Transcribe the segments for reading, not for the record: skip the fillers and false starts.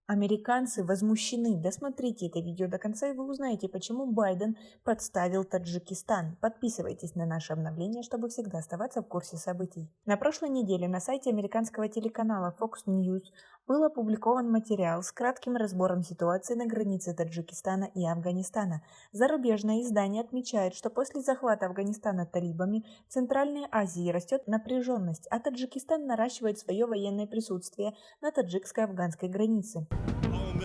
Американцы возмущены. Досмотрите это видео до конца, и вы узнаете, почему Байден подставил Таджикистан. Подписывайтесь на наши обновления, чтобы всегда оставаться в курсе событий. На прошлой неделе на сайте американского телеканала Fox News был опубликован материал с кратким разбором ситуации на границе Таджикистана и Афганистана. Зарубежное издание отмечает, что после захвата Афганистана талибами в Центральной Азии растет напряженность, а Таджикистан наращивает свое военное присутствие на таджикско-афганской границе.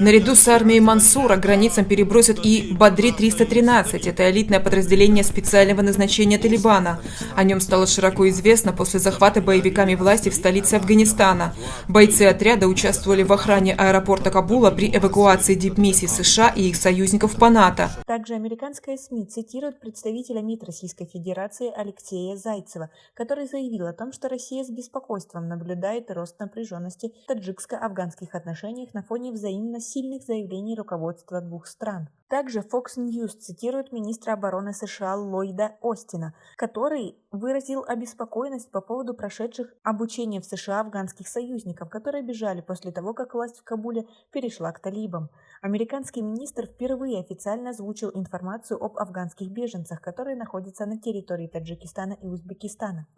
Наряду с армией Мансура к границам перебросят и Бадри-313. Это элитное подразделение специального назначения Талибана. О нем стало широко известно после захвата боевиками власти в столице Афганистана. Бойцы отряда участвовали в охране аэропорта Кабула при эвакуации дипмиссий США и их союзников по НАТО. Также американская СМИ цитирует представителя МИД Российской Федерации Алексея Зайцева, который заявил о том, что Россия с беспокойством наблюдает рост напряженности в таджикско-афганских отношениях на фоне взаимно сильных заявлений руководства двух стран. Также Fox News цитирует министра обороны США Ллойда Остина, который выразил обеспокоенность по поводу прошедших обучения в США афганских союзников, которые бежали после того, как власть в Кабуле перешла к талибам. Американский министр впервые официально озвучил информацию об афганских беженцах, которые находятся на территории Таджикистана и Узбекистана.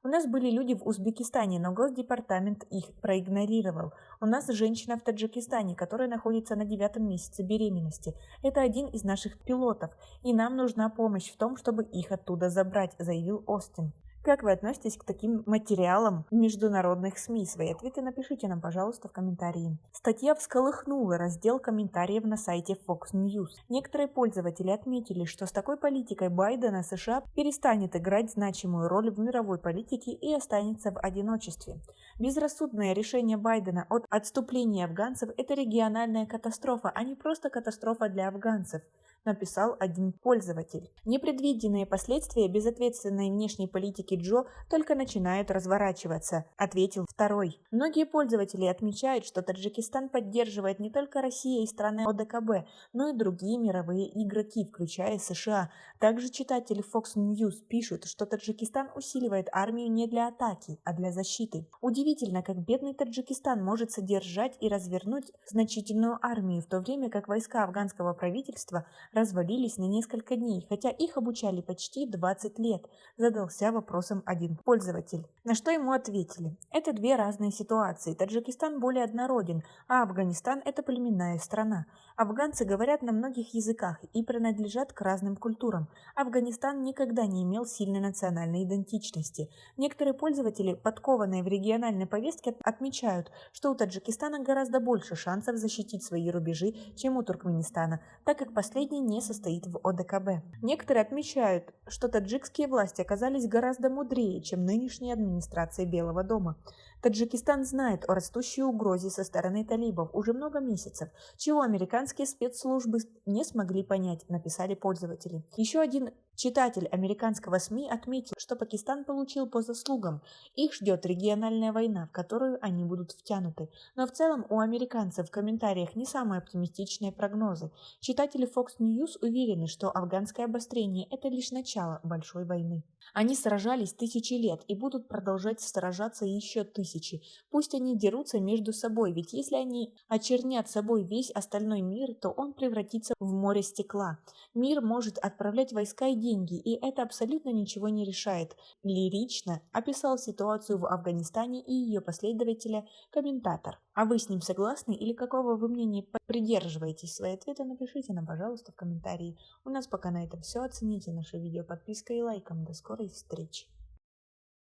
У нас были люди в Узбекистане, но Госдепартамент их проигнорировал. У нас женщина в Таджикистане, которая находится на 9-м месяце беременности. Это один из наших пилотов, и нам нужна помощь в том, чтобы их оттуда забрать, заявил Остин. Как вы относитесь к таким материалам международных СМИ? Свои ответы напишите нам, пожалуйста, в комментарии. Статья всколыхнула раздел комментариев на сайте Fox News. Некоторые пользователи отметили, что с такой политикой Байдена США перестанет играть значимую роль в мировой политике и останется в одиночестве. Безрассудное решение Байдена от отступления афганцев – это региональная катастрофа, а не просто катастрофа для афганцев, написал один пользователь. Непредвиденные последствия безответственной внешней политики Джо только начинают разворачиваться, ответил второй. Многие пользователи отмечают, что Таджикистан поддерживает не только Россия и страны ОДКБ, но и другие мировые игроки, включая США. Также читатели Fox News пишут, что Таджикистан усиливает армию не для атаки, а для защиты. Удивительно, как бедный Таджикистан может содержать и развернуть значительную армию, в то время как войска афганского правительства развалились на несколько дней, хотя их обучали почти 20 лет, задался вопросом один пользователь. На что ему ответили: это две разные ситуации. Таджикистан более однороден, а Афганистан – это племенная страна. Афганцы говорят на многих языках и принадлежат к разным культурам. Афганистан никогда не имел сильной национальной идентичности. Некоторые пользователи, подкованные в региональной повестке, отмечают, что у Таджикистана гораздо больше шансов защитить свои рубежи, чем у Туркменистана, так как последний не состоит в ОДКБ. Некоторые отмечают, что таджикские власти оказались гораздо мудрее, чем нынешняя администрация Белого дома. Таджикистан знает о растущей угрозе со стороны талибов уже много месяцев, чего американские спецслужбы не смогли понять, написали пользователи. Еще один читатель американского СМИ отметил, что Пакистан получил по заслугам. Их ждет региональная война, в которую они будут втянуты. Но в целом у американцев в комментариях не самые оптимистичные прогнозы. Читатели Fox News уверены, что афганское обострение – это лишь начало большой войны. Они сражались тысячи лет и будут продолжать сражаться еще тысячи. Пусть они дерутся между собой, ведь если они очернят собой весь остальной мир, то он превратится в море стекла. Мир может отправлять войска и деньги, и это абсолютно ничего не решает. Лирично описал ситуацию в Афганистане и ее последователя комментатор. А вы с ним согласны или какого вы мнения придерживаетесь? Свои ответы напишите нам, пожалуйста, в комментарии. У нас пока на этом все. Оцените наше видео подпиской и лайком. До скорой встречи.